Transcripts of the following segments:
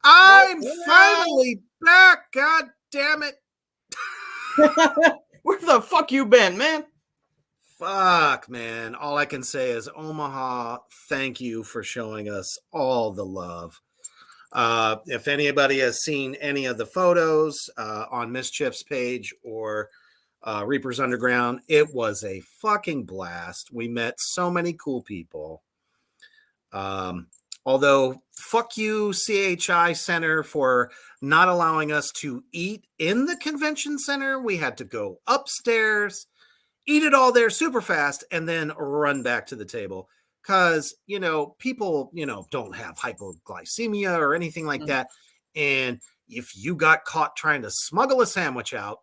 I'm finally back. God damn it. Where the fuck you been, man? Fuck, man. All I can say is Omaha, thank you for showing us all the love. If anybody has seen any of the photos on Mischief's page or Reaper's Underground, it was a fucking blast. We met so many cool people. Although, fuck you, CHI Center, for not allowing us to eat in the convention center. We had to go upstairs, eat it all there super fast, and then run back to the table. Because, people, don't have hypoglycemia or anything like that. And if you got caught trying to smuggle a sandwich out,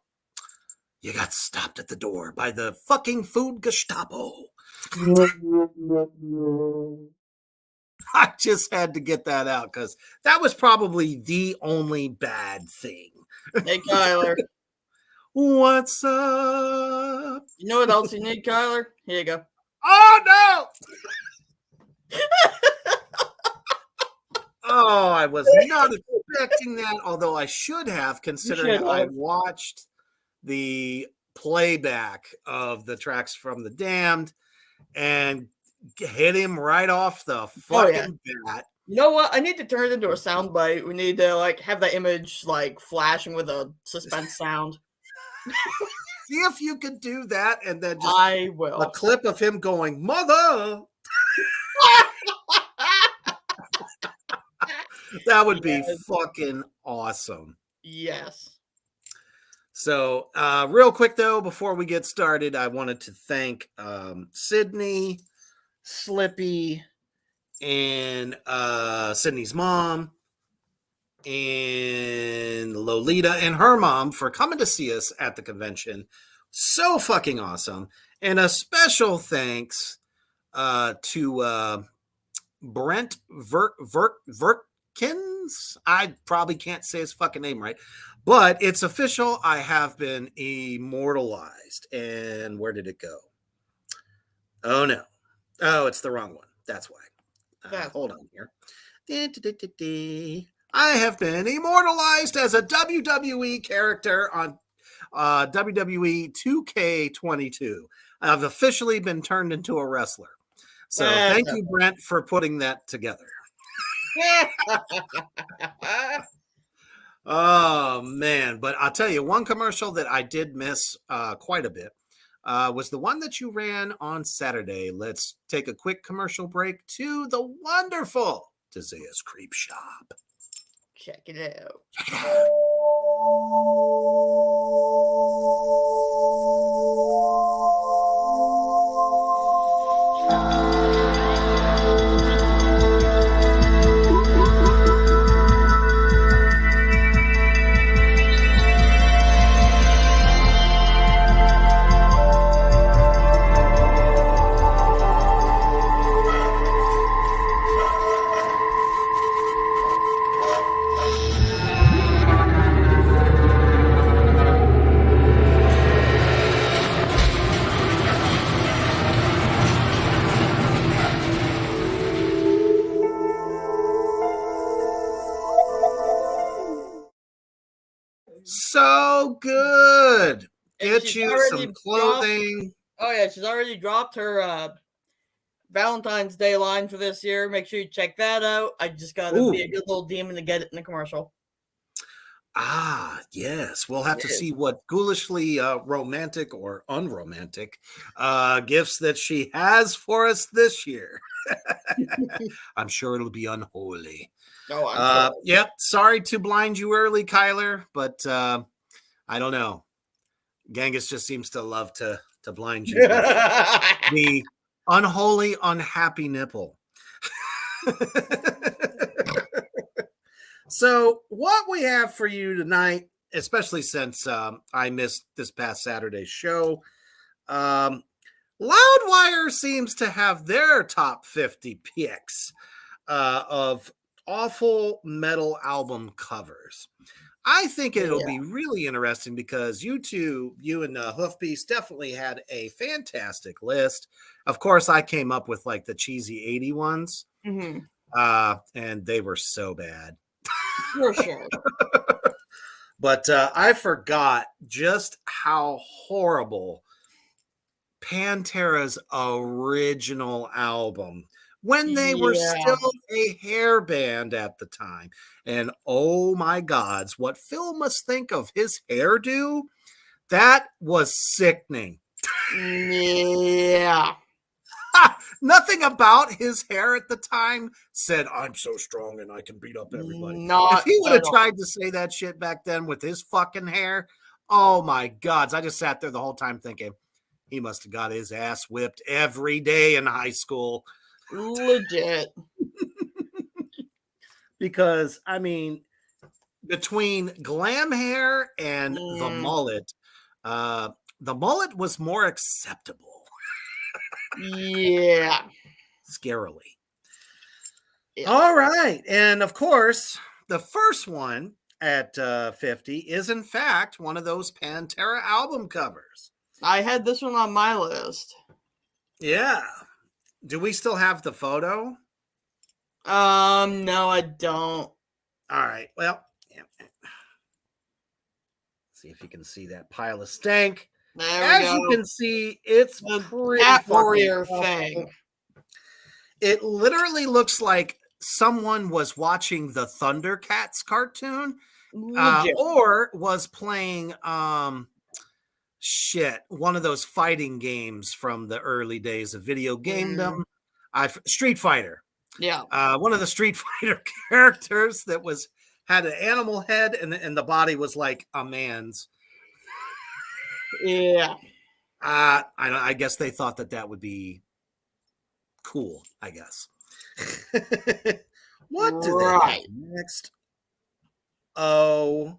you got stopped at the door by the fucking food Gestapo. I just had to get that out because that was probably the only bad thing. Hey, Kyler. What's up? You know what else you need, Kyler? Here you go. Oh, no! Oh, I was not expecting that, although I should have, considering I watched the playback of the tracks from The Damned and hit him right off the fucking bat. You know what? I need to turn it into a sound bite. We need to have that image flashing with a suspense sound. See if you could do that, and then just I will. A clip of him going, "Mother." That would be fucking awesome. Yes. So, real quick though, before we get started, I wanted to thank Sydney, Slippy, and Sydney's mom, and Lolita and her mom for coming to see us at the convention. So fucking awesome. And a special thanks to Brent Verkins. I probably can't say his fucking name right, but it's official. I have been immortalized. And where did it go? Oh, no. Oh, it's the wrong one. That's why. Hold on here. I have been immortalized as a WWE character on WWE 2K22. I've officially been turned into a wrestler. So thank you, Brent, for putting that together. Oh, man. But I'll tell you, one commercial that I did miss quite a bit was the one that you ran on Saturday. Let's take a quick commercial break to the wonderful Desaia's Creep Shop. Check it out. So good. Get you some clothing. She's already dropped her Valentine's Day line for this year. Make sure you check that out. I just got to be a good little demon to get it in the commercial. Ah, yes. We'll have to Yes. see what ghoulishly romantic or unromantic gifts that she has for us this year. I'm sure it'll be unholy. Oh, I'm sure. Yep. Sorry to blind you early, Kyler, but I don't know. Genghis just seems to love to blind you with the unholy, unhappy nipple. So, what we have for you tonight, especially since I missed this past Saturday's show, um, Loudwire seems to have their top 50 picks of awful metal album covers. I think it'll Yeah. be really interesting because you two, you and Hoofbeast, definitely had a fantastic list. Of course, I came up with like the cheesy 80 ones, Hmm. and they were so bad. For sure. But I forgot just how horrible Pantera's original album when they were Yeah. still a hair band at the time. And oh my gods, what Phil must think of his hairdo, that was sickening. Yeah. Nothing about his hair at the time said, I'm so strong and I can beat up everybody. If Not he would have at all. tried to say that shit back then with his fucking hair, oh my gods. I just sat there the whole time thinking, he must have got his ass whipped every day in high school. Legit. Because, I mean, between glam hair and Mm, the mullet was more acceptable, yeah. scarily. Yeah. All right. And of course, the first one at 50 is, in fact, one of those Pantera album covers. I had this one on my list. Yeah. Do we still have the photo? No, I don't. All right. Well, yeah. See if you can see that pile of stank. There we As you go. can see, it's The pretty Cat fucking Warrior awful. thing. It literally looks like someone was watching the Thundercats cartoon, Legit. or was playing one of those fighting games from the early days of video gamedom. Street Fighter. Yeah. One of the Street Fighter characters that had an animal head and the body was like a man's. Yeah. I guess they thought that would be cool, I guess. What do they have Right. next? Oh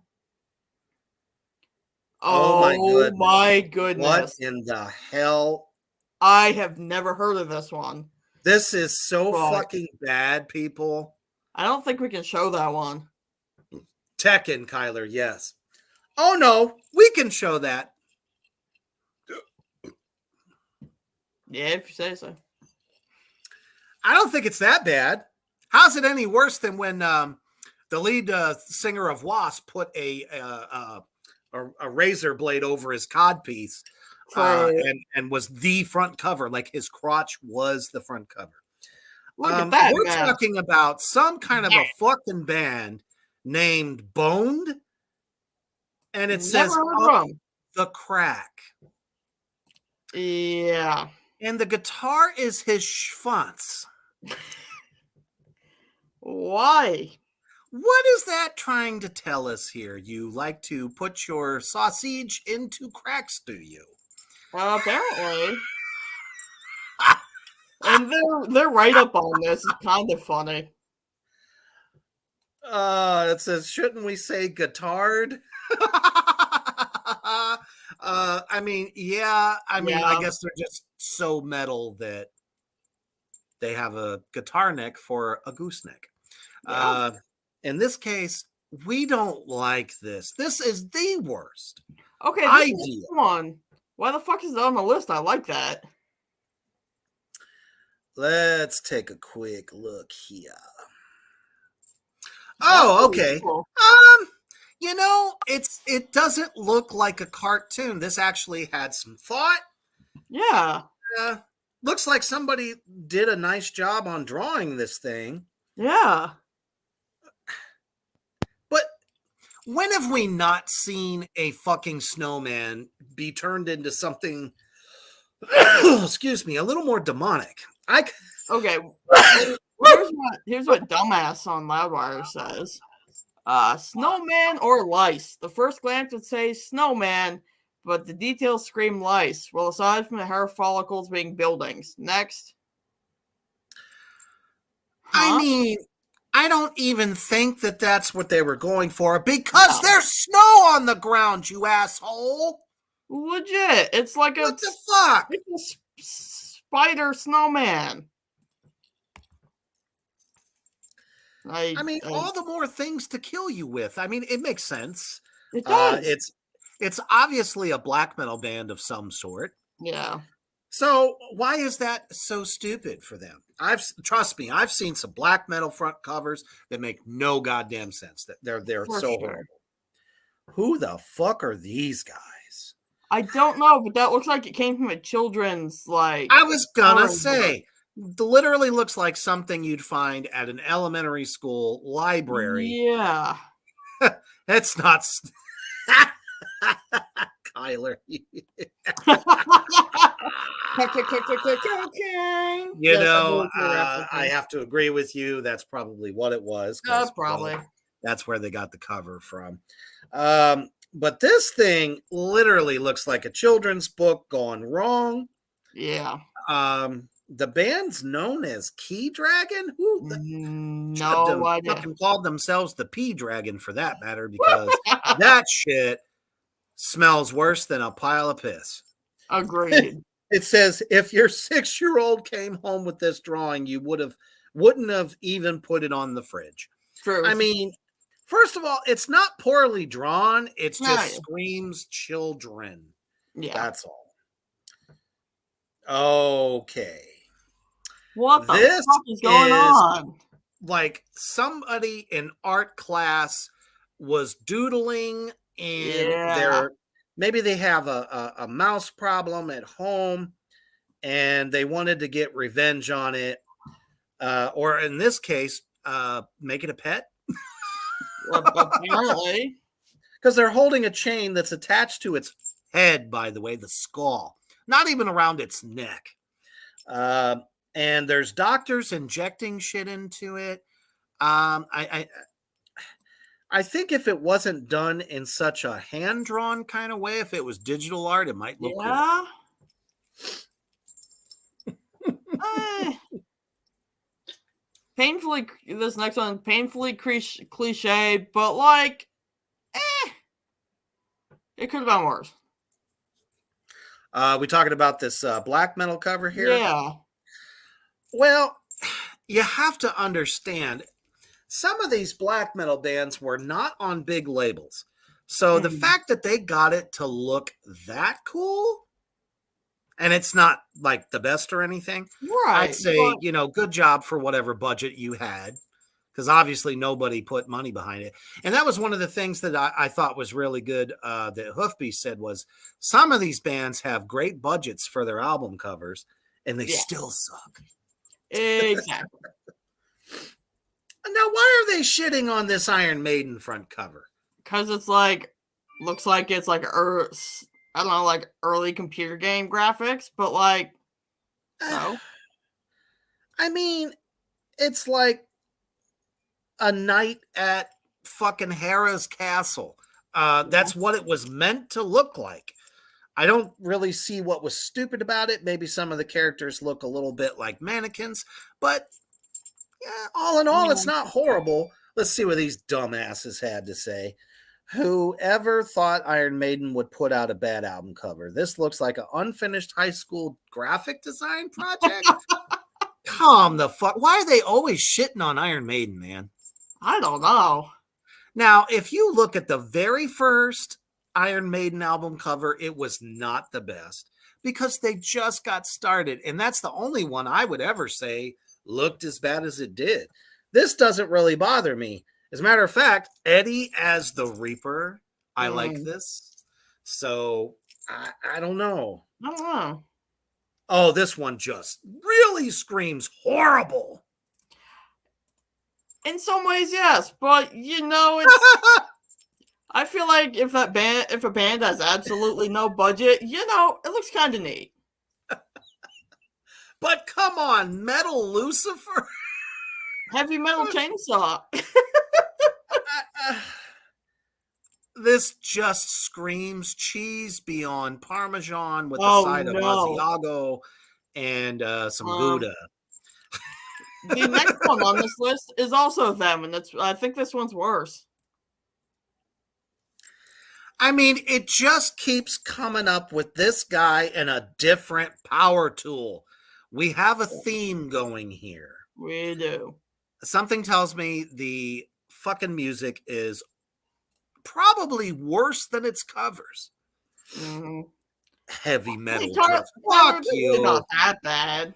my Oh goodness. my What goodness. in the hell? I have never heard of this one. This is so Right. fucking bad, people. I don't think we can show that one. Tekken, Kyler, yes. Oh no, we can show that. Yeah, if you say so. I don't think it's that bad. How's it any worse than when the lead singer of Wasp put a razor blade over his codpiece and was the front cover, like his crotch was the front cover. Look at that, We're man. talking about some kind of a fucking band named Boned, and it says Never heard Up of 'em. the Crack. Yeah. And the guitar is his schwanz. Why? What is that trying to tell us here? You like to put your sausage into cracks, do you? Apparently. And they're right up on this. It's kind of funny. It says, shouldn't we say guitared? I mean, yeah. I Yeah. guess they're just so metal that they have a guitar neck for a gooseneck. Yeah. In this case, we don't like this. This is the worst. Okay, this is one. Why the fuck is it on the list? I like that. Let's take a quick look here. Oh, okay. Cool. It doesn't look like a cartoon. This actually had some thought. Yeah. Looks like somebody did a nice job on drawing this thing. Yeah. But When have we not seen a fucking snowman be turned into something, excuse me, a little more demonic? Okay, here's what dumbass on Loudwire says. Snowman or lice? The first glance would say snowman, but the details scream lice. Well, aside from the hair follicles being buildings. Next. I Huh? mean, I don't even think that that's what they were going for because No. there's snow on the ground, you asshole. Legit. It's like What the fuck? it's a spider snowman. I mean, all the more things to kill you with. I mean, it makes sense. It does. It's obviously a black metal band of some sort. Yeah. So why is that so stupid for them? Trust me, I've seen some black metal front covers that make no goddamn sense. That they're For so sure. horrible. Who the fuck are these guys? I don't know, but that looks like it came from a children's I was gonna say, literally looks like something you'd find at an elementary school library. Yeah. It's not Kyler. You know, I have to agree with you. That's probably what it was. Probably. Well, that's where they got the cover from. But this thing literally looks like a children's book gone wrong. Yeah. The band's known as Key Dragon. Who no idea. Fucking called themselves the Pea Dragon for that matter, because that shit smells worse than a pile of piss. Agreed. It says if your 6-year-old came home with this drawing, you wouldn't have even put it on the fridge. True. I mean, first of all, it's not poorly drawn. It's just screams children. Yeah. That's all. Okay. What the fuck is going on? Like somebody in art class was doodling and maybe they have a mouse problem at home and they wanted to get revenge on it. Or in this case, make it a pet. Apparently. Because they're holding a chain that's attached to its head, by the way, the skull, not even around its neck. And there's doctors injecting shit into it. I think if it wasn't done in such a hand-drawn kind of way, if it was digital art, it might look cool. Painfully, this next one, painfully cliche, but like, it could have been worse. We talking about this black metal cover here? Yeah. Well, you have to understand, some of these black metal bands were not on big labels. So the fact that they got it to look that cool, and it's not like the best or anything, right, I'd say, good job for whatever budget you had, because obviously nobody put money behind it. And that was one of the things that I thought was really good that Hoofbeast said was some of these bands have great budgets for their album covers, and they still suck. Exactly. Now, why are they shitting on this Iron Maiden front cover? Because it's like, looks like it's like, I don't know, like early computer game graphics, but like, no. I mean, it's like a night at fucking Hera's castle. That's what it was meant to look like. I don't really see what was stupid about it. Maybe some of the characters look a little bit like mannequins, but yeah, all in all, it's not horrible. Let's see what these dumbasses had to say. Whoever thought Iron Maiden would put out a bad album cover? This looks like an unfinished high school graphic design project. Calm the fuck. Why are they always shitting on Iron Maiden, man? I don't know. Now, if you look at the very first Iron Maiden album cover, it was not the best because they just got started. And that's the only one I would ever say looked as bad as it did. This doesn't really bother me. As a matter of fact, Eddie as the Reaper, I like this. So I don't know. I don't know. Oh, this one just really screams horrible. In some ways, yes, but it's I feel like if a band has absolutely no budget, it looks kind of neat. But come on, Metal Lucifer. Heavy Metal Chainsaw. This just screams cheese beyond Parmesan with a Oh side of no. Asiago and some Um, Gouda. the next one on this list is also them, and I think this one's worse. I mean, it just keeps coming up with this guy and a different power tool. We have a theme going here. We do. Something tells me the fucking music is probably worse than its covers. Mm-hmm. Heavy metal. Fuck you. Not that bad.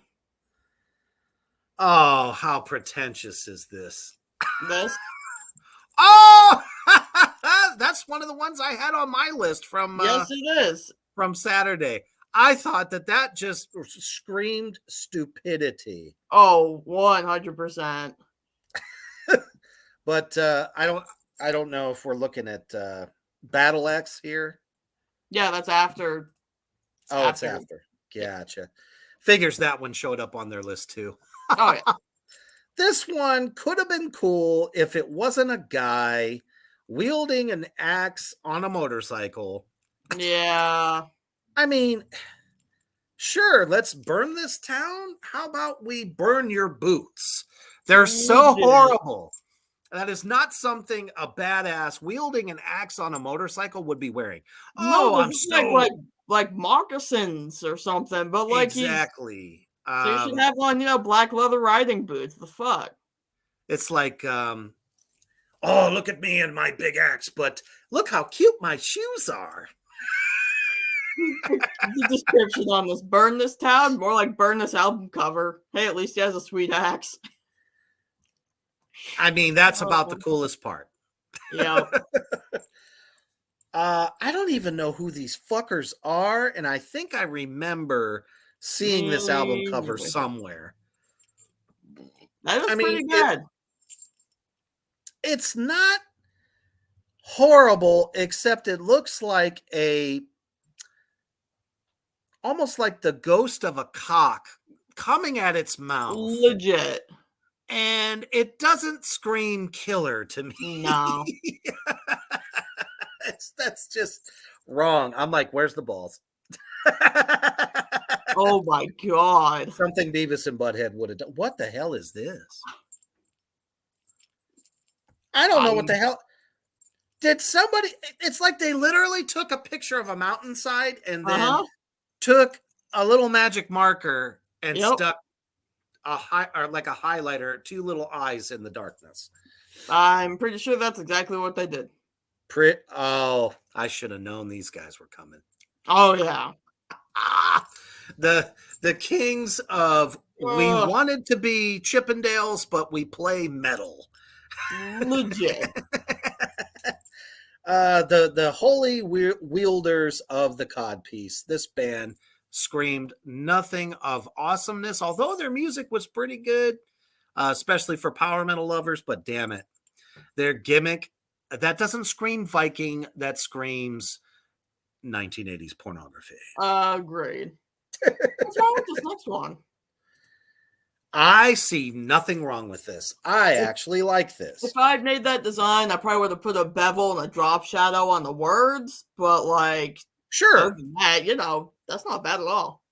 Oh, how pretentious is this? This? Oh, that's one of the ones I had on my list from yes, it is from Saturday. I thought that just screamed stupidity. Oh, 100%. But I don't know if we're looking at Battle X here. Yeah, that's after. It's after. Gotcha. Figures that one showed up on their list too. Oh yeah. This one could have been cool if it wasn't a guy wielding an axe on a motorcycle. Yeah. I mean, sure, let's burn this town. How about we burn your boots? They're so horrible. That is not something a badass wielding an axe on a motorcycle would be wearing. No, I'm so like moccasins or something, but like exactly. So you should have on, black leather riding boots. The fuck? It's like, oh, look at me and my big axe, but look how cute my shoes are. The description on this: burn this town, more like burn this album cover. Hey, at least he has a sweet axe. I mean, that's about the coolest part. Yeah. I don't even know who these fuckers are, and I think I remember seeing this album cover somewhere. That is pretty good. It's not horrible, except it looks like almost like the ghost of a cock coming at its mouth. Legit. And it doesn't scream killer to me. No. That's just wrong. I'm like, where's the balls? Oh my god. Something Beavis and Butthead would have done. What the hell is this? I don't know what the hell. Did somebody, it's like they literally took a picture of a mountainside and then took a little magic marker and stuck a highlighter, two little eyes in the darkness. I'm pretty sure that's exactly what they did. I should have known these guys were coming. Oh yeah. The kings of we wanted to be Chippendales, but we play metal. Legit. The holy wielders of the codpiece. This band screamed nothing of awesomeness, although their music was pretty good, especially for power metal lovers. But damn it, their gimmick, that doesn't scream Viking, that screams 1980s pornography. Agreed. What's wrong with this next one? I see nothing wrong with this. I actually like this. If I'd made that design, I probably would have put a bevel and a drop shadow on the words, but sure, other than that, that's not bad at all.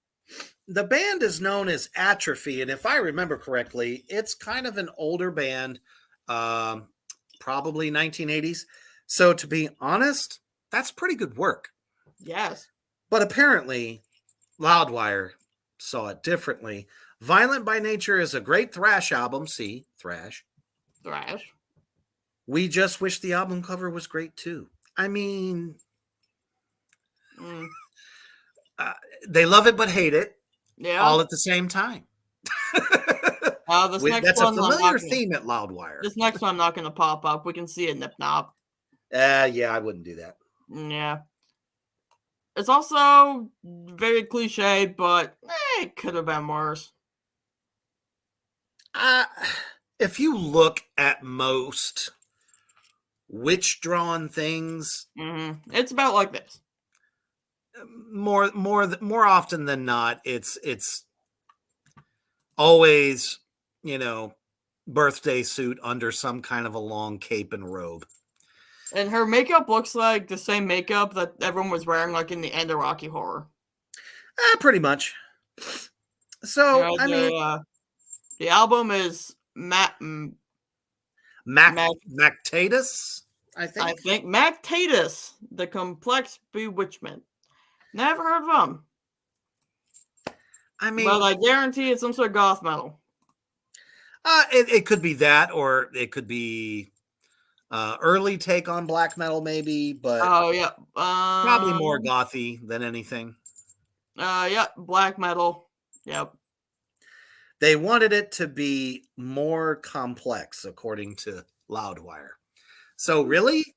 The band is known as Atrophy, and if I remember correctly, it's kind of an older band, probably 1980s. So to be honest, that's pretty good work. Yes. But apparently, Loudwire saw it differently. Violent by Nature is a great thrash album. See, thrash. Thrash. We just wish the album cover was great too. I mean, they love it but hate it. Yeah. All at the same time. That's a familiar theme at Loudwire. This next one I'm not going to pop up. We can see it, Nip Nop. Yeah, I wouldn't do that. Yeah. It's also very cliche, but it could have been worse. If you look at most witch-drawn things. It's about like this. More often than not, it's always, birthday suit under some kind of a long cape and robe. And her makeup looks like the same makeup that everyone was wearing like in the end of Rocky Horror. Pretty much. So, I mean, the album is Mactatus, I think. I think Mactatus, The Complex Bewitchment. Never heard of them. I mean, but I guarantee it's some sort of goth metal. It could be that, or it could be early take on black metal, maybe. But probably more gothy than anything. Black metal. Yep. They wanted it to be more complex, according to Loudwire. So really,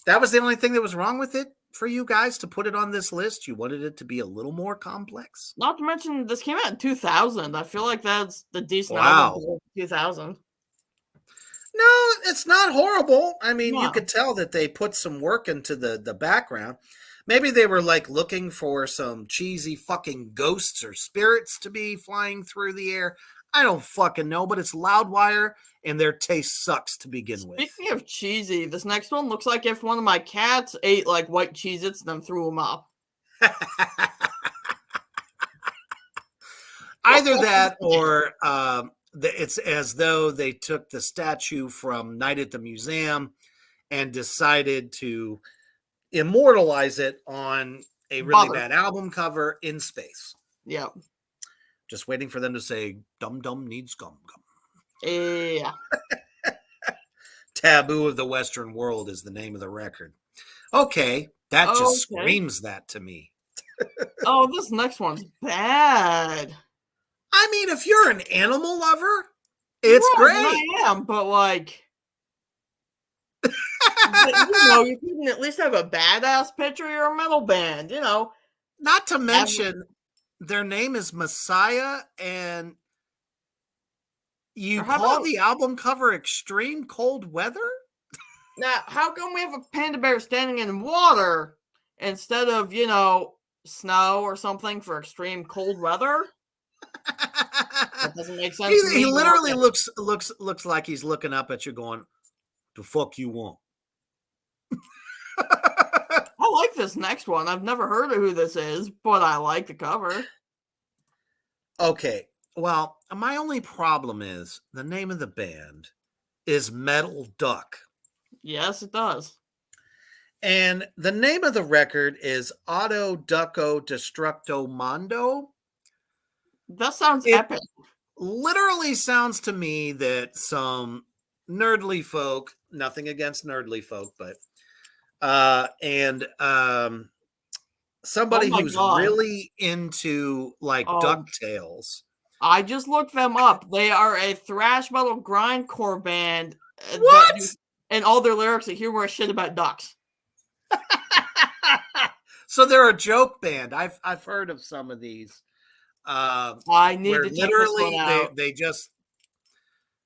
that was the only thing that was wrong with it for you guys to put it on this list? You wanted it to be a little more complex? Not to mention, this came out in 2000. I feel like that's the decent album for 2000. No, it's not horrible. I mean, you could tell that they put some work into the background. Maybe they were like looking for some cheesy fucking ghosts or spirits to be flying through the air. I don't fucking know, but it's Loudwire and their taste sucks to begin with. Speaking of cheesy, this next one looks like if one of my cats ate like white Cheez-Its and then threw them up. Either that or it's as though they took the statue from Night at the Museum and decided to immortalize it on a really bad album cover in space. Yep. Just waiting for them to say, Dum Dum needs gum gum. Yeah. Taboo of the Western World is the name of the record. Okay, that just screams that to me. Oh, this next one's bad. I mean, if you're an animal lover, it's great. I am, but like, you can at least have a badass picture of your metal band, Not to mention, their name is Messiah, and you call the album cover Extreme Cold Weather? Now, how come we have a panda bear standing in water instead of, snow or something for extreme cold weather? That doesn't make sense. He literally looks like he's looking up at you going, the fuck you want? I like this next one. I've never heard of who this is, but I like the cover. Okay. Well, my only problem is the name of the band is Metal Duck. Yes, it does. And the name of the record is Auto Ducko Destructo Mondo. That sounds epic. Literally sounds to me that some nerdly folk, nothing against nerdly folk, but somebody who's really into like DuckTales. I just looked them up. They are a thrash metal grindcore band. What? And all their lyrics are humorous shit about ducks. So they're a joke band. I've heard of some of these. I need to check this one out. They just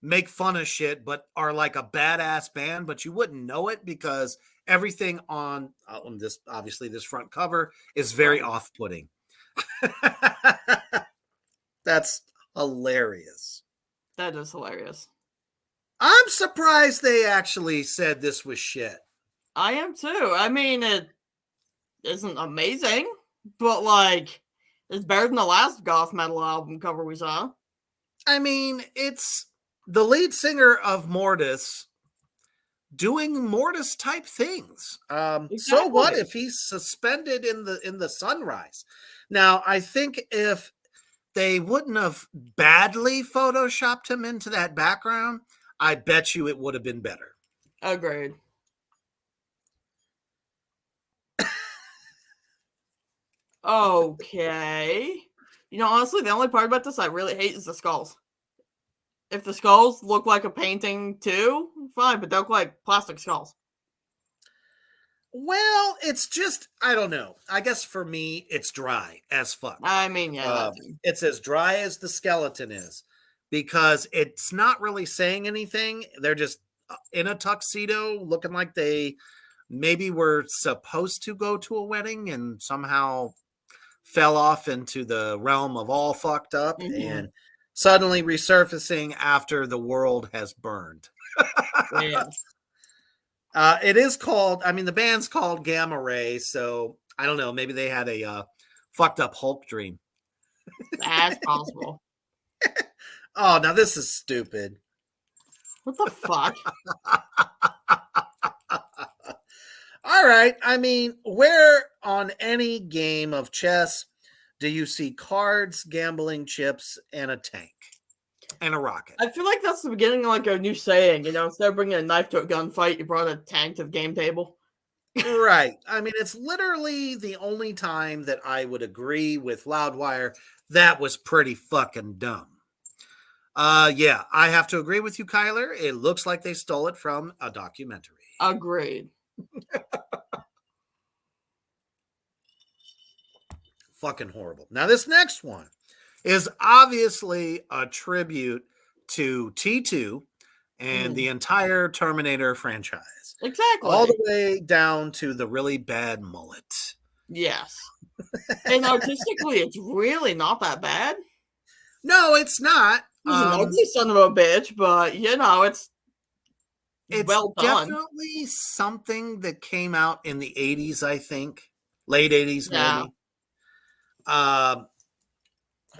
make fun of shit, but are like a badass band, but you wouldn't know it because everything on this, obviously this front cover is very off-putting. That's hilarious. That is hilarious. I'm surprised they actually said this was shit. I am too. I mean, it isn't amazing, but like, it's better than the last goth metal album cover we saw. I mean, it's the lead singer of Mortis doing Mortis type things. Exactly. So what if he's suspended in the sunrise? Now, I think if they wouldn't have badly photoshopped him into that background, I bet you it would have been better. Agreed. Okay. Honestly, the only part about this I really hate is the skulls. If the skulls look like a painting too, fine, but don't look like plastic skulls. Well, it's just, I don't know. I guess for me, it's dry as fuck. I mean, yeah. It's as dry as the skeleton is because it's not really saying anything. They're just in a tuxedo, looking like they maybe were supposed to go to a wedding and somehow fell off into the realm of all fucked up Mm-hmm. and suddenly resurfacing after the world has burned. Yeah. It is called, I mean, the band's called Gamma Ray, so I don't know, maybe they had a fucked up Hulk dream. That's possible. Oh, now this is stupid. What the fuck? All right. I mean, where on any game of chess do you see cards, gambling chips, and a tank and a rocket? I feel like that's the beginning of like a new saying. Instead of bringing a knife to a gunfight, you brought a tank to the game table. Right. I mean, it's literally the only time that I would agree with Loudwire. That was pretty fucking dumb. Yeah, I have to agree with you, Kyler. It looks like they stole it from a documentary. Agreed. Fucking horrible. Now, this next one is obviously a tribute to T2 and the entire Terminator franchise, Exactly. all the way down to the really bad mullet. Yes. And artistically, it's really not that bad. No, it's not. He's an ugly son of a bitch, but It's well done. definitely something that came out in the 80s, I think. Late 80s, Yeah. maybe.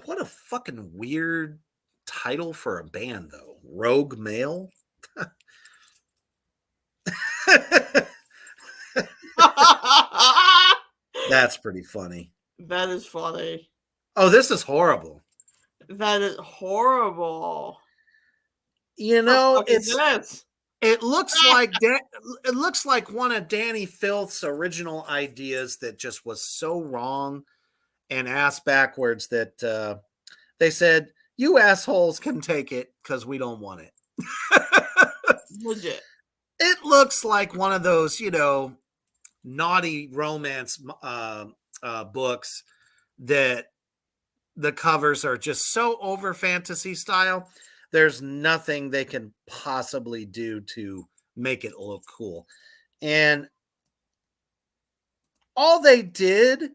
What a fucking weird title for a band, though. Rogue Male? That's pretty funny. That is funny. Oh, this is horrible. That is horrible. You know, What the fuck is this? it looks like one of Danny Filth's original ideas that just was so wrong and ass backwards that they said, "You assholes can take it because we don't want it." Legit. It looks like one of those, naughty romance books that the covers are just so over fantasy style. There's nothing they can possibly do to make it look cool. And all they did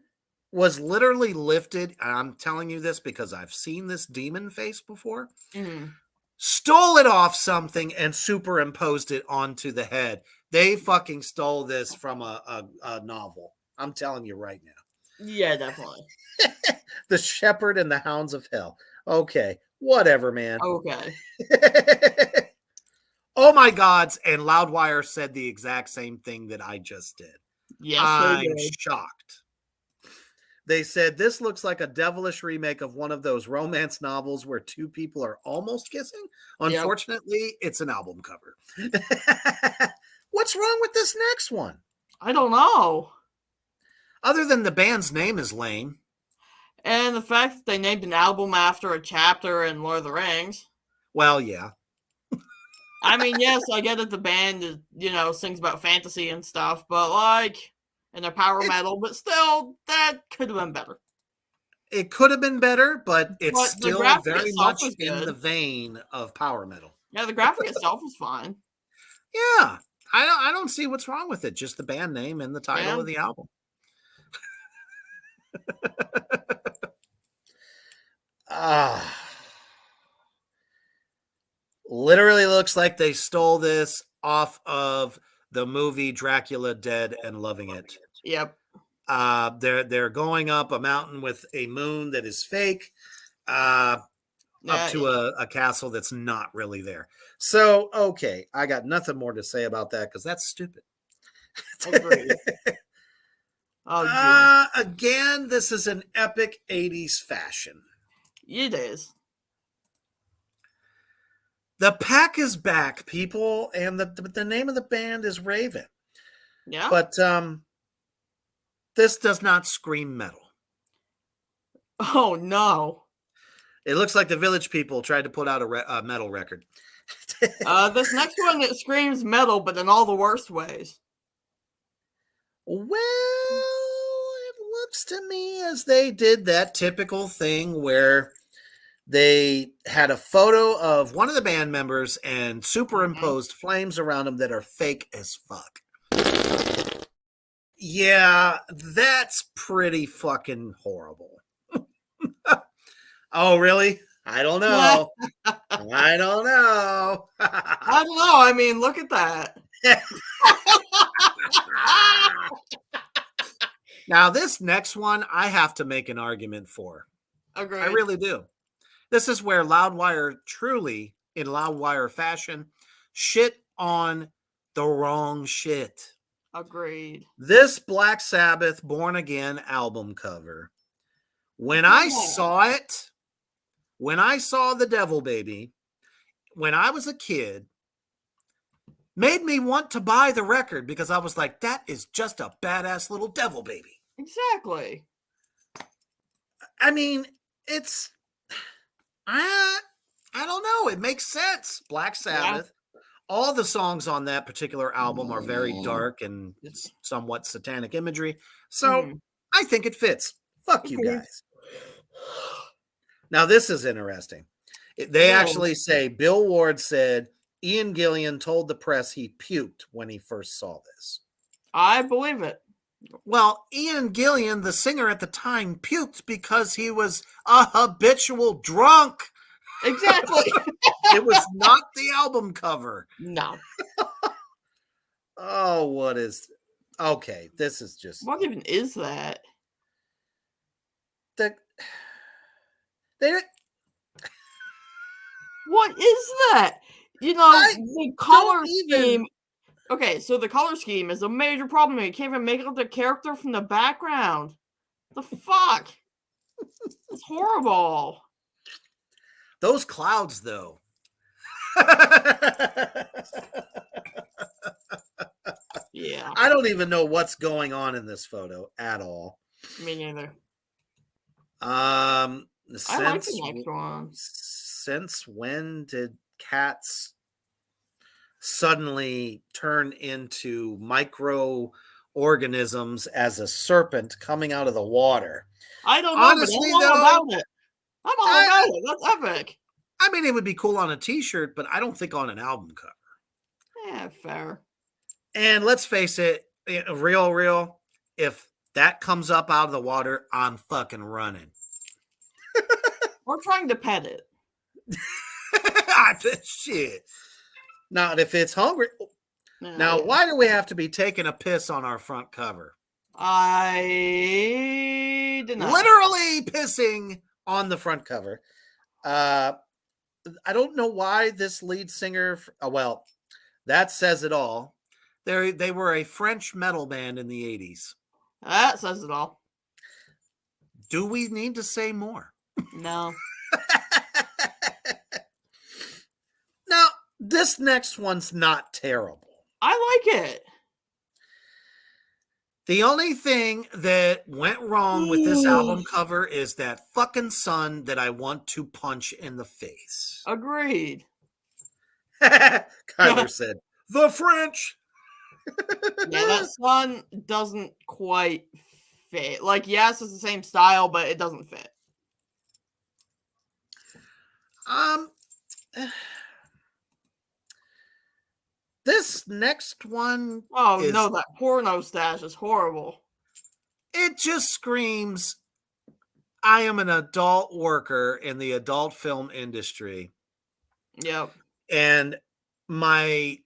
was literally lifted, and I'm telling you this because I've seen this demon face before, stole it off something and superimposed it onto the head. They fucking stole this from a novel. I'm telling you right now. Yeah, definitely. The Shepherd and the Hounds of Hell. Okay, whatever, man. Okay. Oh my gods, and Loudwire said the exact same thing that I just did. Yes, I'm shocked. They said this looks like a devilish remake of one of those romance novels where two people are almost kissing. Unfortunately, it's an album cover. What's wrong with this next one? I don't know. Other than the band's name is lame. And the fact that they named an album after a chapter in Lord of the Rings. Well, yeah. I mean, yes, I get that the band is, sings about fantasy and stuff, but and they're power metal, but still, that could have been better. It could have been better, but it's still very much in the vein of power metal. Yeah, the graphic itself is fine. Yeah, I don't see what's wrong with it. Just the band name and the title of the album. Literally looks like they stole this off of the movie Dracula Dead and Loving It. Yep. They're going up a mountain with a moon that is fake, up to a castle that's not really there. So, okay, I got nothing more to say about that because that's stupid. Again, this is an epic 80s fashion. It is. The pack is back, people, and the name of the band is Raven. Yeah. But this does not scream metal. Oh, no. It looks like the Village People tried to put out a metal record. This next one, it screams metal, but in all the worst ways. Well, it looks to me as they did that typical thing where They had a photo of one of the band members and Mhm. superimposed flames around him that are fake as fuck. Yeah, that's pretty fucking horrible. Oh, really? I don't know. I don't know. I don't know. I mean, look at that. Now, this next one, I have to make an argument for. I Agreed. really do. This is where Loudwire truly, in Loudwire fashion, shit on the wrong shit. Agreed. This Black Sabbath Born Again album cover, when I saw it, when I saw the Devil Baby, when I was a kid, made me want to buy the record because I was like, that is just a badass little Devil Baby. Exactly. I mean, it's I don't know. It makes sense. Black Yeah. Sabbath. All the songs on that particular album are very dark and somewhat satanic imagery. So Mhm. I think it fits. Fuck you Agreed. guys. Now, this is interesting. They Well, actually say Bill Ward said Ian Gillian told the press he puked when he first saw this. I believe it. Well, Ian Gillian, the singer at the time, puked because he was a habitual drunk. Exactly. It was not the album cover. No. Oh, what is okay? This is just What even is that? the they. What is that? You know, I the don't color even. scheme. Okay, so the color scheme is a major problem. You can't even make out the character from the background. The fuck? It's horrible. Those clouds, though. Yeah, I don't even know what's going on in this photo at all. me neither. Um, I like the since next one. since when did cats suddenly turn into microorganisms as a serpent coming out of the water? I don't know, but I'm Honestly, all though, about it. I'm all I about it. That's epic. I mean, it would be cool on a T-shirt, but I don't think on an album cover. Yeah, fair. And let's face it, real, if that comes up out of the water, I'm fucking running. We're trying to pet it. Shit. Not if it's hungry. Now, Yeah. why do we have to be taking a piss on our front cover? I did not. Literally pissing on the front cover. I don't know why this lead singer. Well, that says it all. They were a French metal band in the 80s. That says it all. Do we need to say more? No. Now, this next one's not terrible. I like it. The only thing that went wrong with this album cover is that fucking sun that I want to punch in the face. Agreed. Kyler said, the French. Yeah, that sun doesn't quite fit. Like, yes, it's the same style, but it doesn't fit. Um, this next one Oh is, no, that porno stash is horrible. it just screams, I am an adult worker in the adult film industry. Yep. And my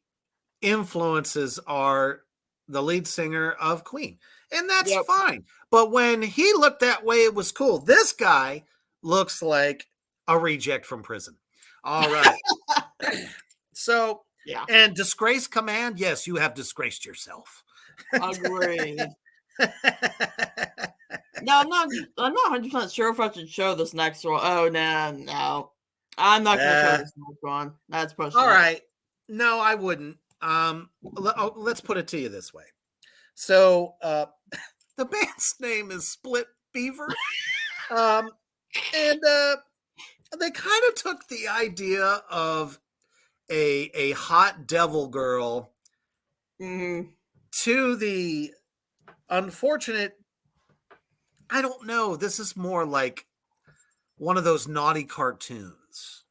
influences are the lead singer of Queen. And that's Yep. fine. But when he looked that way, it was cool. This guy looks like a reject from prison. All right. So, Yeah. and disgrace command, yes, you have disgraced yourself. Agreed. No, I'm not 100% sure if I should show this next one. Oh no. I'm not gonna show this next one. That's pushing all it. right. No, I wouldn't. Let's put it to you this way. So, the band's name is Split Beaver. And they kind of took the idea of a hot devil girl to the unfortunate. I don't know. This is more like one of those naughty cartoons.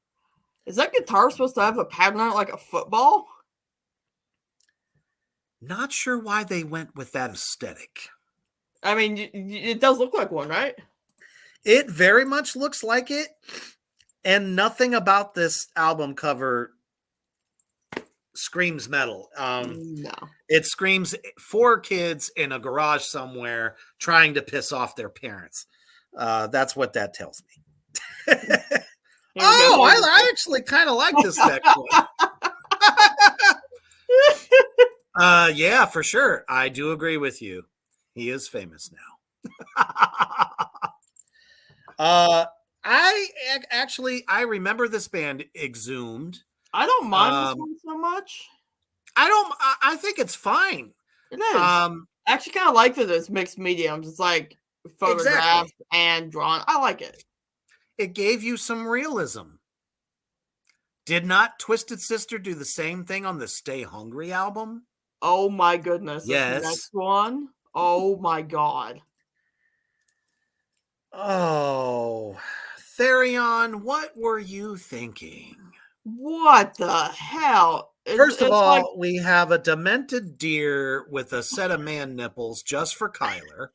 Is that guitar supposed to have a pattern on it like a football? Not sure why they went with that aesthetic. I mean, it does look like one, right? It very much looks like it, and nothing about this album cover screams metal. No. It screams 4 kids in a garage somewhere trying to piss off their parents. That's what that tells me. Oh, I actually kind of like this next one. Yeah, for sure. I do agree with you. He is famous now. I remember this band Exhumed. I don't mind this one so much. I think it's fine. It is. I actually kind of like that it's mixed mediums. It's like photographed and drawn. I like it. It gave you some realism. Did not Twisted Sister do the same thing on the Stay Hungry album? Oh my goodness. Yes. The next one. Oh my god. Oh, Therion, what were you thinking? What the hell? First of all, we have a demented deer with a set of man nipples just for Kyler.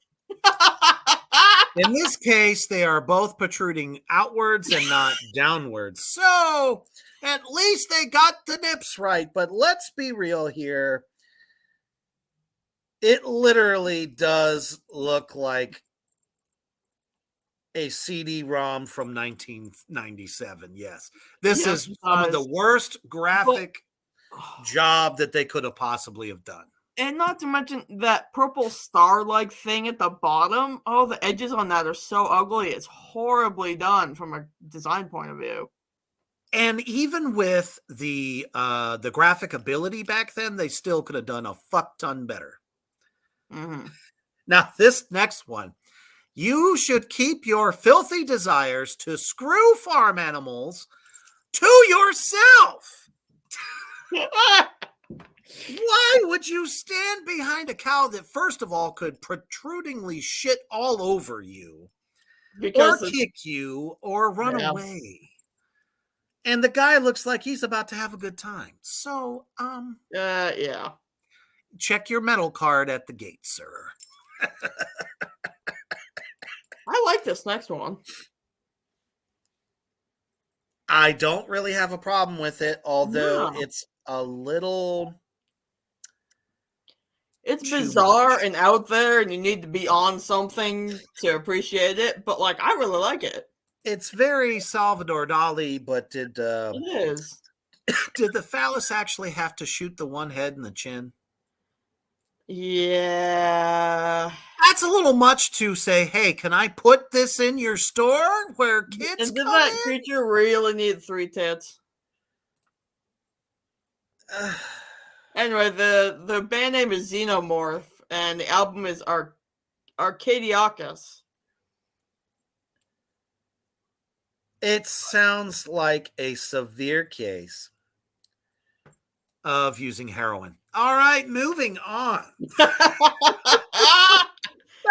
In this case, they are both protruding outwards and not downwards. So at least they got the nips right. But let's be real here. It literally does look like a CD-ROM from 1997. Yes. This is some of the worst graphic job that they could have possibly have done. And not to mention that purple star-like thing at the bottom. Oh, the edges on that are so ugly. It's horribly done from a design point of view. And even with the graphic ability back then, they still could have done a fuck ton better. Mm-hmm. Now, this next one. You should keep your filthy desires to screw farm animals to yourself. Why would you stand behind a cow that, first of all, could protrudingly shit all over you, or kick you, or run away? And the guy looks like he's about to have a good time. So, yeah. Check your metal card at the gate, sir. I like this next one. I don't really have a problem with it, although it's a little... It's bizarre and out there, and you need to be on something to appreciate it, but, like, I really like it. It's very Salvador Dali, but did... it is. Did the phallus actually have to shoot the one head in the chin? Yeah. That's a little much to say, hey, can I put this in your store where kids and did that creature really need 3 tits? Anyway, the band name is Xenomorph, and the album is Arcadiacus. It sounds like a severe case of using heroin. All right, moving on. That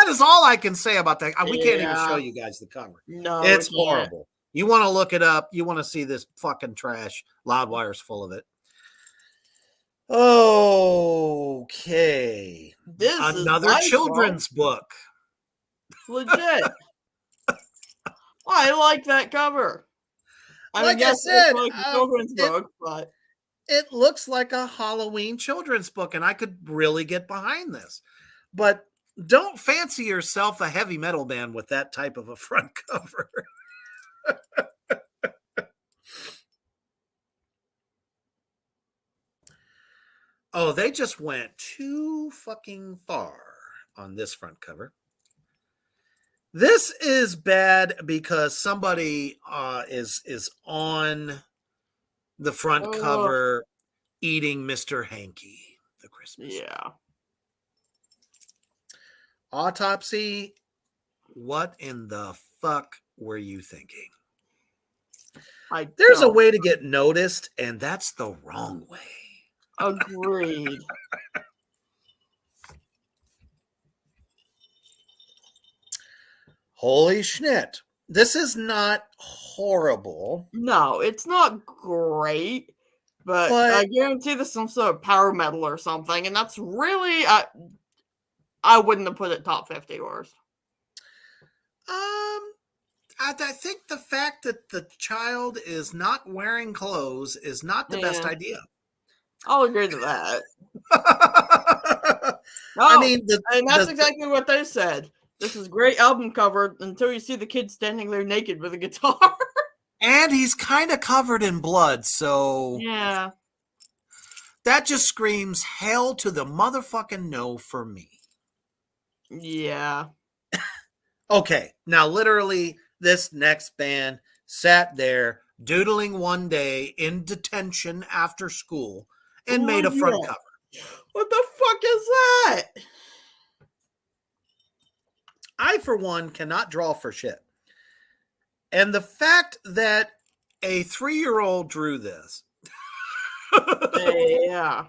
is all I can say about that. We can't even show you guys the cover. No, it's horrible. You want to look it up. You want to see this fucking trash. Loudwire's full of it. Okay. This another is children's book. Legit. I like that cover. I like mean, yes, I said, it's like a children's book, but it looks like a Halloween children's book, and I could really get behind this. But don't fancy yourself a heavy metal band with that type of a front cover. Oh, they just went too fucking far on this front cover. This is bad because somebody is on the front cover eating Mr. Hanky, the Christmas. Yeah. Autopsy, what in the fuck were you thinking? There's a way to get noticed, and that's the wrong way. Agreed. Holy shit. This is not horrible, No, it's not great, but but I guarantee there's some sort of power metal or something, and that's really I wouldn't have put it top 50 worst. I think the fact that the child is not wearing clothes is not the best Yeah, idea. I'll agree to that. I No, mean, and that's exactly what they said. This is great album cover until you see the kid standing there naked with a guitar. and he's kind of covered in blood, so Yeah. that just screams hell to the motherfucking no for me. Yeah. Okay, now literally, this next band sat there doodling one day in detention after school and Oh made a front yeah. cover. What the fuck is that? I, for one, cannot draw for shit. And the fact that a 3-year-old drew this, Yeah.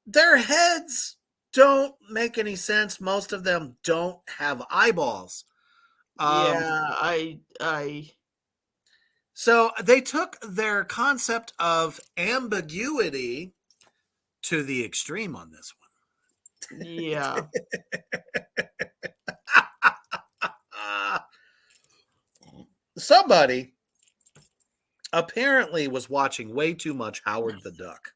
their heads don't make any sense. Most of them don't have eyeballs. Yeah, I So they took their concept of ambiguity to the extreme on this yeah. one. Somebody apparently was watching way too much Howard the Duck.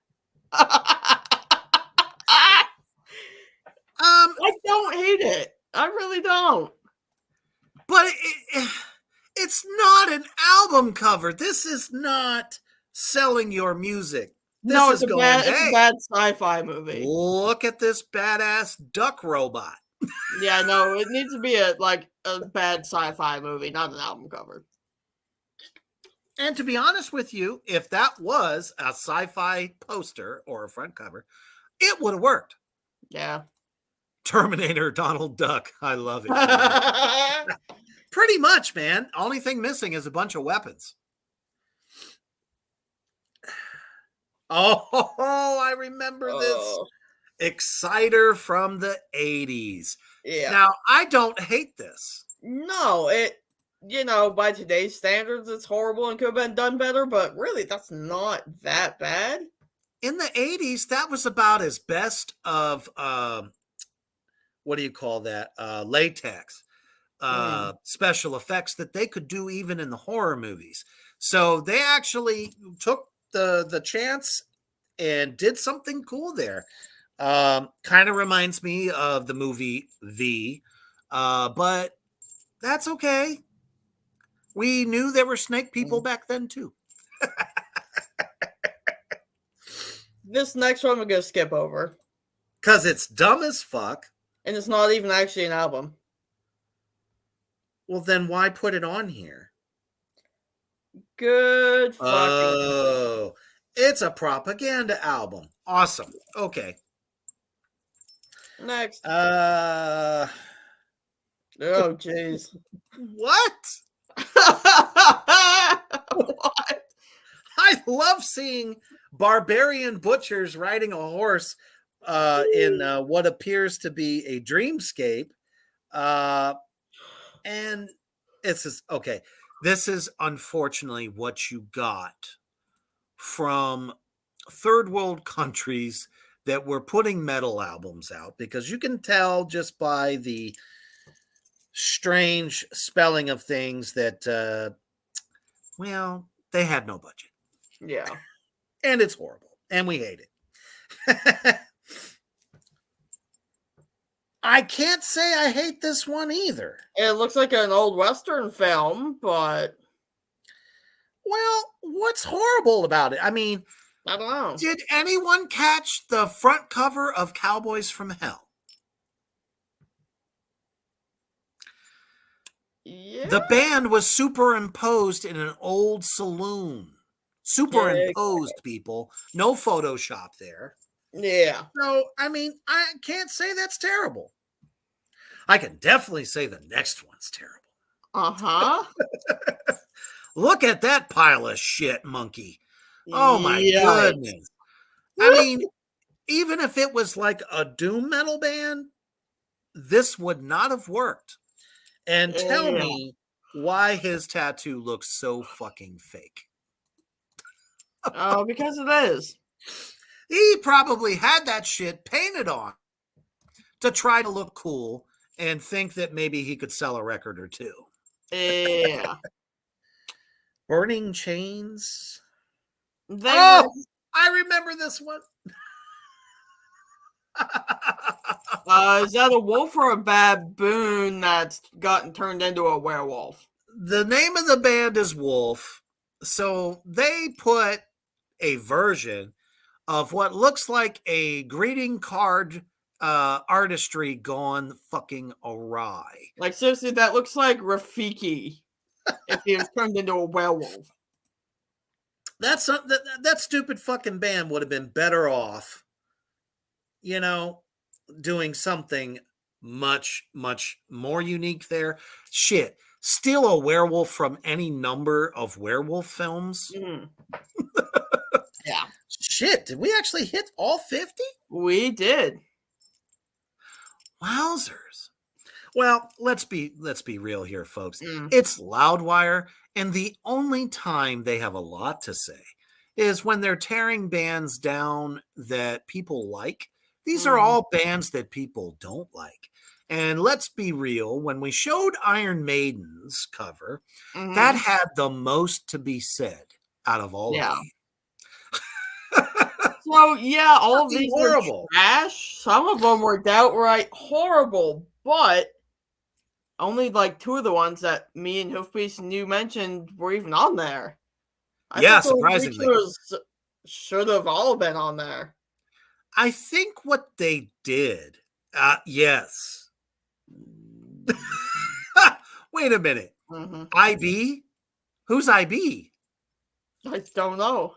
I don't hate it. I really don't. But it's not an album cover. This is not selling your music. This No, is going, it's a hey, bad sci-fi movie. look at this badass duck robot. Yeah, no, it needs to be a bad sci-fi movie, not an album cover. And to be honest with you, if that was a sci-fi poster or a front cover, it would have worked. Yeah. Terminator Donald Duck. I love it. Pretty much, man. Only thing missing is a bunch of weapons. Oh, I remember this Exciter from the 80s. Yeah. Now, I don't hate this. No, by today's standards, it's horrible and could have been done better, but really, that's not that bad. In the 80s, that was about as best of, what do you call that? Latex. Special effects that they could do even in the horror movies. So they actually took the chance and did something cool there. Kind of reminds me of the movie V, but that's okay. We knew there were snake people back then too. This next one we're going to skip over. Because it's dumb as fuck. And it's not even actually an album. Well, then why put it on here? Good fucking. Oh, it's a propaganda album. Awesome. Okay. Next. Oh, jeez. What? What? I love seeing barbarian butchers riding a horse in what appears to be a dreamscape. And it's just, okay. This is unfortunately what you got from third world countries that were putting metal albums out, because you can tell just by the strange spelling of things that, well, they had no budget. Yeah. And it's horrible. And we hate it. I can't say I hate this one either. It looks like an old Western film, but... Well, what's horrible about it? I mean, I don't know. Did anyone catch the front cover of Cowboys from Hell? Yeah. The band was superimposed in an old saloon. Superimposed, people. No Photoshop there. Yeah. So, I mean, I can't say that's terrible. I can definitely say the next one's terrible. Uh-huh. Look at that pile of shit, monkey. Oh, my goodness. I mean, even if it was like a doom metal band, this would not have worked. And tell me why his tattoo looks so fucking fake. Oh, because it is. He probably had that shit painted on to try to look cool and think that maybe he could sell a record or two. Yeah. Burning Chains. They Oh, were, I remember this one. is that a wolf or a baboon that's gotten turned into a werewolf? The name of the band is Wolf. So they put a version of what looks like a greeting card artistry gone fucking awry. Like, seriously, that looks like Rafiki if he was turned into a werewolf. That stupid fucking band would have been better off, doing something much, much more unique there. Shit. Steal a werewolf from any number of werewolf films. Mhm. Yeah. Shit, did we actually hit all 50? We did. Wowzers. Well, let's be real here, folks. Mm. It's Loudwire, and the only time they have a lot to say is when they're tearing bands down that people like. These are all bands that people don't like. And let's be real, when we showed Iron Maiden's cover, that had the most to be said out of all of them. So, yeah, all of these horrible. were trash. Some of them were downright horrible, but only like two of the ones that me and Hoofbeast and you mentioned were even on there. I Yeah, thought those surprisingly. features should have all been on there. I think what they did, yes. Wait a minute. IB? Who's IB? I don't know.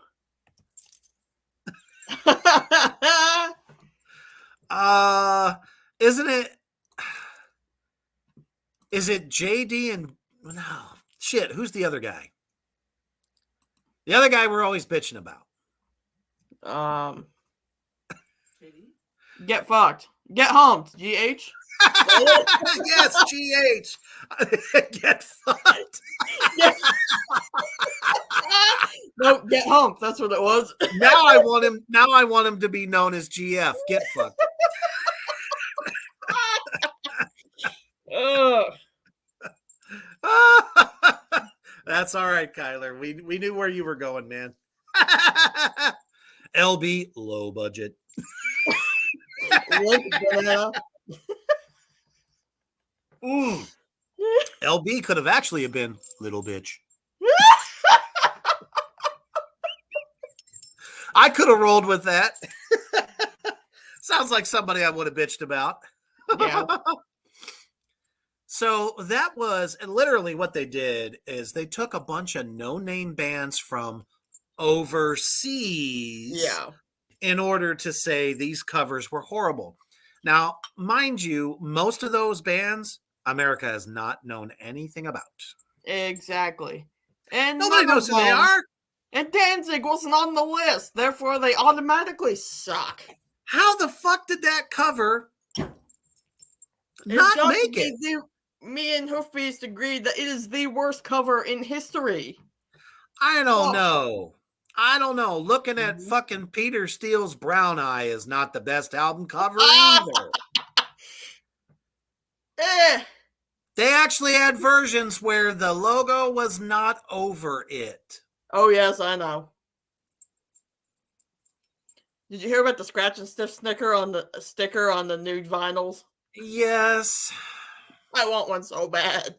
Isn't it? Is it JD and no shit? Who's the other guy? The other guy we're always bitching about. Get fucked. Get humped. GH. Yes, GH. Get fucked. No, get humped. That's what it was. Now I want him to be known as GF. Get fucked. That's all right, Kyler. We knew where you were going, man. LB, low budget. LB could have actually have been little bitch. I could have rolled with that. Sounds like somebody I would have bitched about. Yeah. So that was literally what they did is they took a bunch of no-name bands from overseas in order to say these covers were horrible. Now, mind you, most of those bands, America has not known anything about. Exactly. And nobody knows who they are. And Danzig wasn't on the list. Therefore, they automatically suck. How the fuck did that cover not make it? Me and Hoofbeast agreed that it is the worst cover in history. I don't know. I don't know. Looking at fucking Peter Steele's Brown Eye is not the best album cover either. They actually had versions where the logo was not over it. Oh, yes, I know. Did you hear about the scratch and sniff sticker on the nude vinyls? Yes. I want one so bad.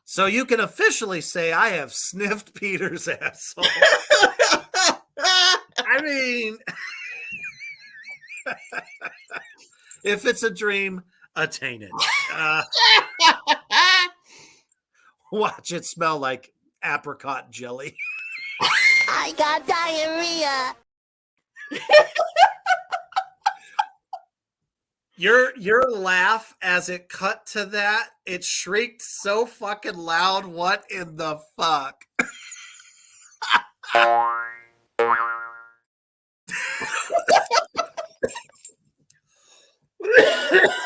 So you can officially say I have sniffed Peter's asshole. I mean, if it's a dream, attain it. Watch it smell like apricot jelly. I got diarrhea. Your laugh as it cut to that, it shrieked so fucking loud. What in the fuck?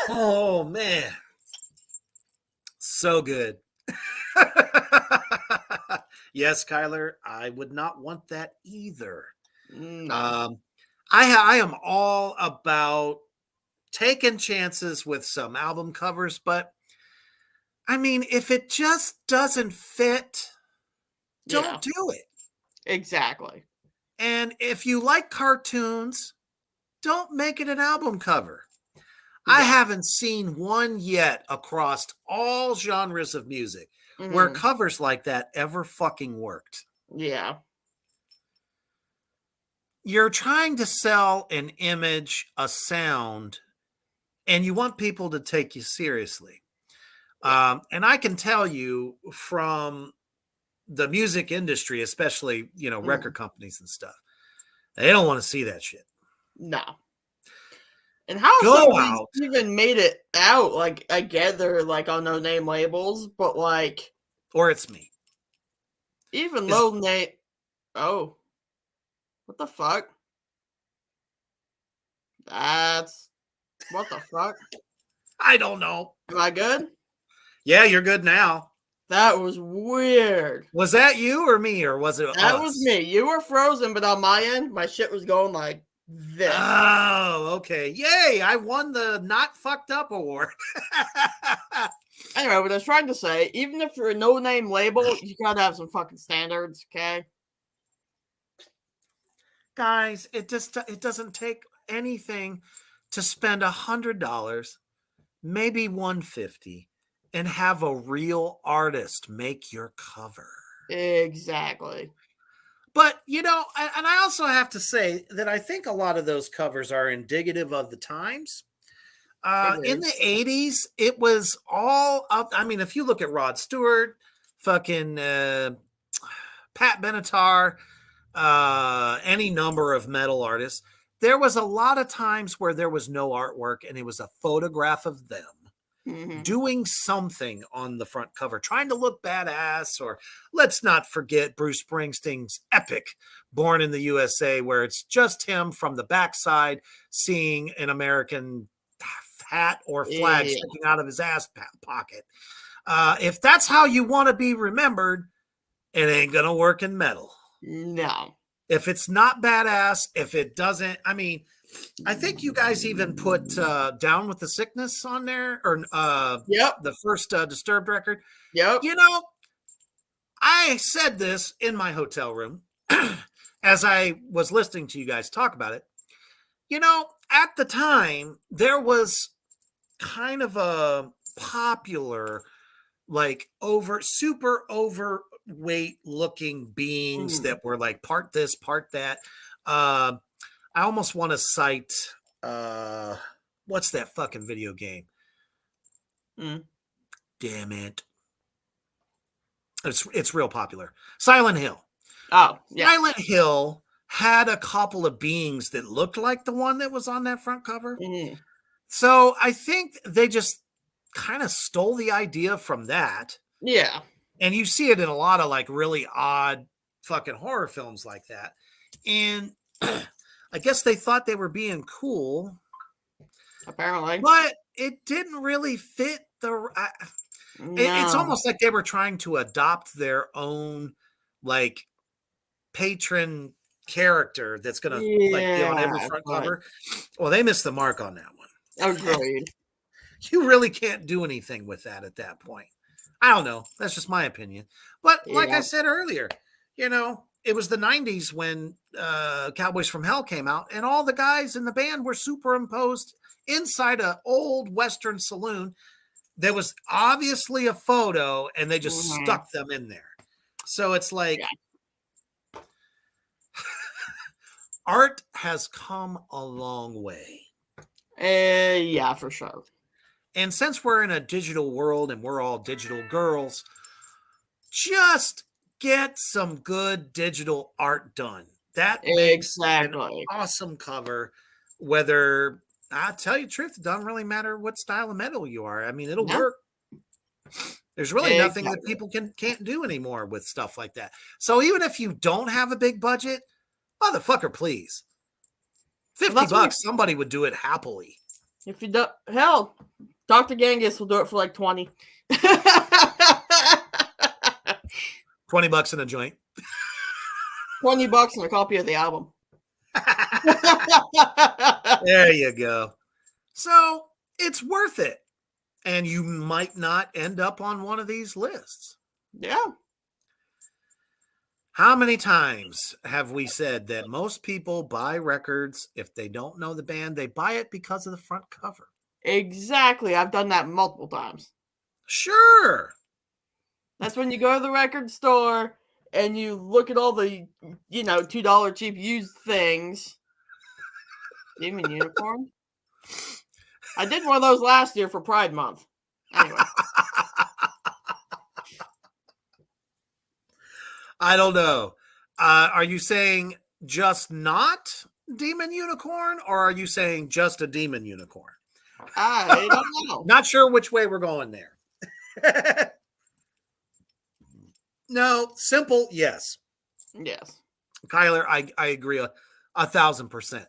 Oh man. So good. Yes, Kyler, I would not want that either. No. I am all about taking chances with some album covers, but I mean, if it just doesn't fit, Yeah. don't do it. Exactly. And if you like cartoons, don't make it an album cover. I Yeah. haven't seen one yet across all genres of music where Mhm. covers like that ever fucking worked. Yeah. You're trying to sell an image, a sound, and you want people to take you seriously. Yeah. And I can tell you from the music industry, especially, record Mhm. companies and stuff, they don't want to see that shit. No. And how some Go of these out. even made it out? Like, I get they're like on no name labels, but like Or it's me. even Is low name. Oh, what the fuck? That's what the fuck? I don't know. Am I good? Yeah, you're good now. That was weird. Was that you or me, or was it That was us? me. You were frozen, but on my end, my shit was going like this. Oh, okay. Yay, I won the Not Fucked Up award. Anyway, what I was trying to say, even if you're a no name label, you gotta have some fucking standards, okay? Guys, it doesn't take anything to spend $100, maybe $150, and have a real artist make your cover. Exactly. But and I also have to say that I think a lot of those covers are indicative of the times. In Agreed. the 80s, it was all up. I mean, if you look at Rod Stewart, fucking Pat Benatar, any number of metal artists, there was a lot of times where there was no artwork and it was a photograph of them Mhm. doing something on the front cover, trying to look badass. Or let's not forget Bruce Springsteen's epic Born in the USA, where it's just him from the backside seeing an American hat or flag Yeah. sticking out of his ass pocket. If that's how you want to be remembered, it ain't going to work in metal. No. If it's not badass, if it doesn't, I mean, I think you guys even put Down with the Sickness on there, or Yep. the first Disturbed record. Yep. I said this in my hotel room as I was listening to you guys talk about it. At the time, there was kind of a popular, like super overweight looking beings Mhm. that were like part this, part that. I almost want to cite what's that fucking video game? Mm. Damn it. It's real popular. Silent Hill. Oh, yeah. Silent Hill had a couple of beings that looked like the one that was on that front cover. Mhm. So I think they just kind of stole the idea from that. Yeah. And you see it in a lot of like really odd fucking horror films like that. And I guess they thought they were being cool, Apparently. but it didn't really fit it's No. almost like they were trying to adopt their own like patron character that's gonna like be on every Yeah. front But cover. Well, they missed the mark on that one. agreed. You really can't do anything with that at that point. I don't know. That's just my opinion. But like I Yeah. said earlier, it was the 90s when Cowboys from Hell came out, and all the guys in the band were superimposed inside an old Western saloon. There was obviously a photo, and they just Mhm. stuck them in there. So it's like art has come a long way. Yeah, for sure. And since we're in a digital world and we're all digital girls, just get some good digital art done. That makes an Exactly. awesome cover. Whether I tell you the truth, it doesn't really matter what style of metal you are. I mean, it'll No. work. There's really nothing that Exactly. people can't do anymore with stuff like that. So even if you don't have a big budget, motherfucker, please. Well, 50 that's what bucks, somebody would do it happily. if you don't, hell, Dr. Genghis will do it for like 20. $20 in a joint. $20 and a copy of the album. There you go. So it's worth it. And you might not end up on one of these lists. Yeah. How many times have we said that most people buy records, if they don't know the band, they buy it because of the front cover? Exactly. I've done that multiple times. Sure. That's when you go to the record store and you look at all the, $2 cheap used things. Demon Unicorn? I did one of those last year for Pride Month. Anyway. I don't know. Are you saying just not Demon Unicorn, or are you saying just a Demon Unicorn? I don't know. Not sure which way we're going there. No, simple, yes. Yes. Kyler, I agree 1,000%.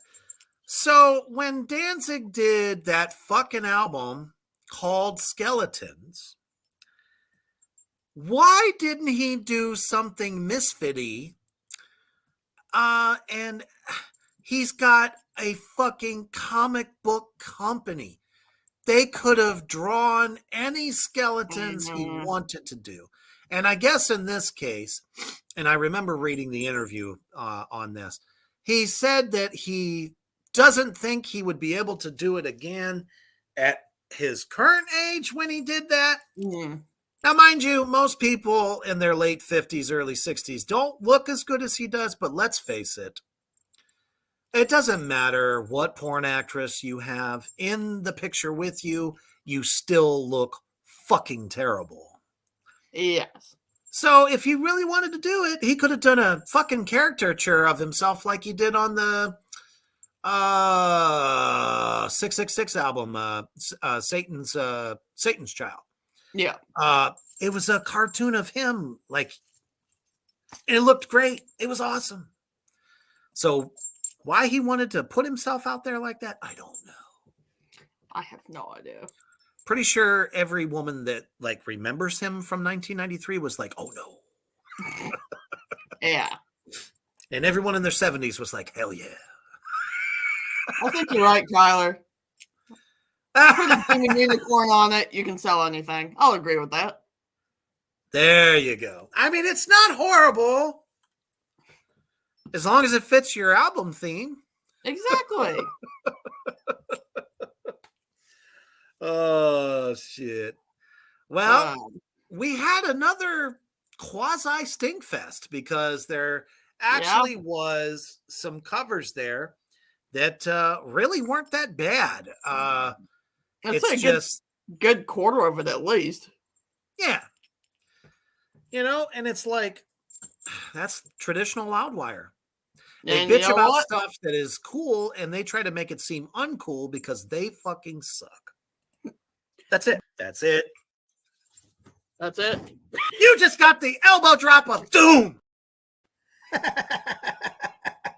So when Danzig did that fucking album called Skeletons, why didn't he do something misfitty? And he's got a fucking comic book company. They could have drawn any skeletons he wanted to do. And I guess in this case, and I remember reading the interview on this, he said that he doesn't think he would be able to do it again at his current age when he did that. Mm. Now, mind you, most people in their late 50s, early 60s don't look as good as he does, but let's face it. It doesn't matter what porn actress you have in the picture with you, you still look fucking terrible. Yes. So if he really wanted to do it, he could have done a fucking caricature of himself like he did on the 666 album, Satan's Child. Yeah. It was a cartoon of him, like, and it looked great. It was awesome. So why he wanted to put himself out there like that, I don't know. I have no idea. Pretty sure every woman that like remembers him from 1993 was like, oh no. Yeah. And everyone in their 70s was like, hell yeah. I think you're right, Tyler. Put a Demon Unicorn on it, you can sell anything. I'll agree with that. There you go. I mean, it's not horrible. As long as it fits your album theme. Exactly. Oh, shit. Well, we had another quasi Stinkfest because there actually was some covers there that really weren't that bad. It's just good quarter of it at least. Yeah. You know, and it's like, that's traditional Loudwire. They bitch about stuff that is cool and they try to make it seem uncool because they fucking suck. That's it. That's it. That's it. You just got the elbow drop of doom.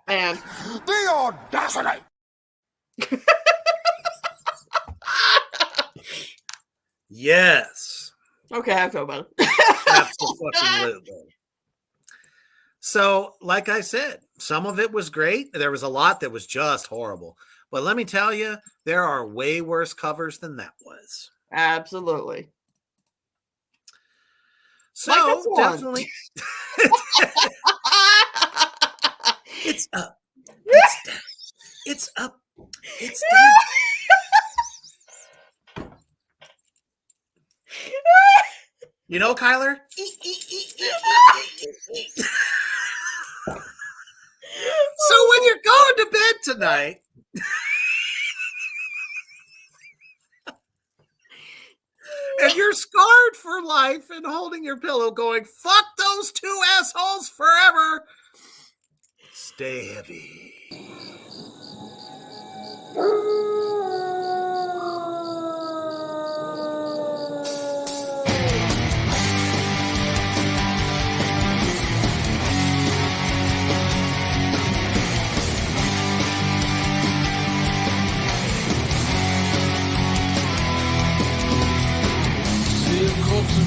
And the audacity. Yes. Okay, I feel better. Absolutely. So, like I said, some of it was great. There was a lot that was just horrible. But let me tell you, there are way worse covers than that was. Absolutely. So, definitely. It's up. It's down. It's up. It's down. You know, Kyler? So when you're going to bed tonight, and you're scarred for life and holding your pillow going, fuck those two assholes forever, stay heavy.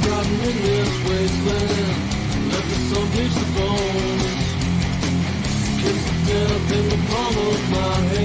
Rotting in this wasteland, after some bleach the bones. Kiss the death in the palm of my hand.